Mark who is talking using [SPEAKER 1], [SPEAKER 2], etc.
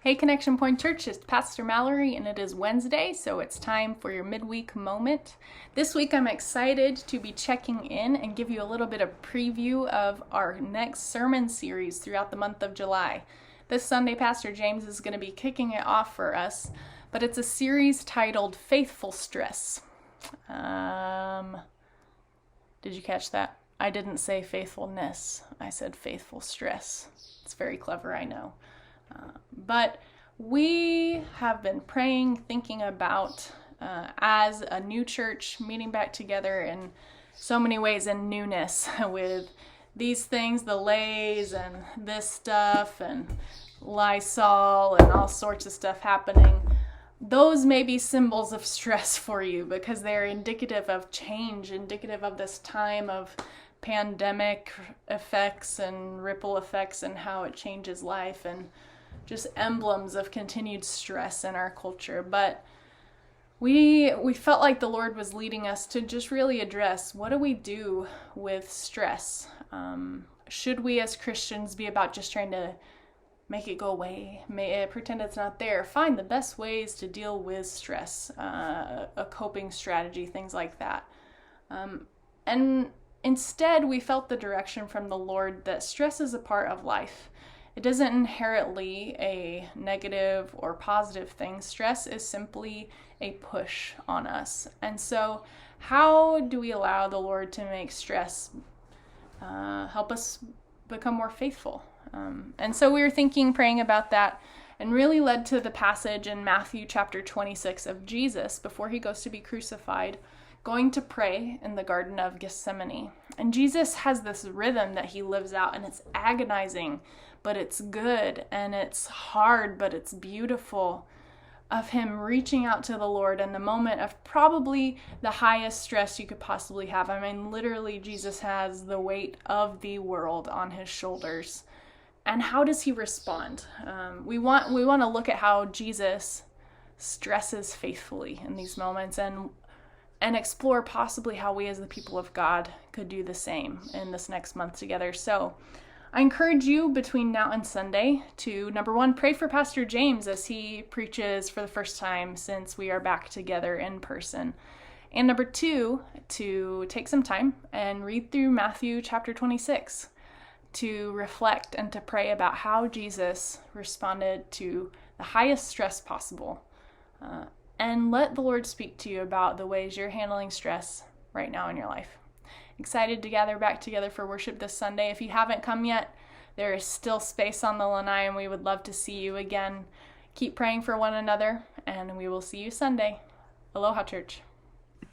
[SPEAKER 1] Hey Connection Point Church, it's Pastor Malorri and it is Wednesday, so it's time for your midweek moment. This week I'm excited to be checking in and give you a little bit of preview of our next sermon series throughout the month of July. This Sunday, Pastor James is going to be kicking it off for us, but it's a series titled Faithful Stress. Did you catch that? I didn't say faithfulness, I said faithful stress. It's very clever, I know. But we have been praying, thinking about as a new church, meeting back together in so many ways in newness with these things, the Lays and this stuff and Lysol and all sorts of stuff happening. Those may be symbols of stress for you because they're indicative of change, indicative of this time of pandemic effects and ripple effects and how it changes life and just emblems of continued stress in our culture. But we felt like the Lord was leading us to just really address, what do we do with stress? Should we as Christians be about just trying to make it go away, pretend it's not there, find the best ways to deal with stress, a coping strategy, things like that. And instead, we felt the direction from the Lord that stress is a part of life. It isn't inherently a negative or positive thing. Stress is simply a push on us. And so how do we allow the Lord to make stress help us become more faithful? And so we were praying about that, and really led to the passage in Matthew chapter 26 of Jesus before he goes to be crucified, going to pray in the Garden of Gethsemane. And Jesus has this rhythm that he lives out, and it's agonizing, but it's good, and it's hard, but it's beautiful, of him reaching out to the Lord in the moment of probably the highest stress you could possibly have. I mean, literally, Jesus has the weight of the world on his shoulders. And how does he respond? We want to look at how Jesus stresses faithfully in these moments and explore possibly how we as the people of God could do the same in this next month together. So I encourage you between now and Sunday to, number one, pray for Pastor James as he preaches for the first time since we are back together in person. And number two, to take some time and read through Matthew chapter 26 to reflect and to pray about how Jesus responded to the highest stress possible. And let the Lord speak to you about the ways you're handling stress right now in your life. Excited to gather back together for worship this Sunday. If you haven't come yet, there is still space on the lanai, and we would love to see you again. Keep praying for one another, and we will see you Sunday. Aloha, church.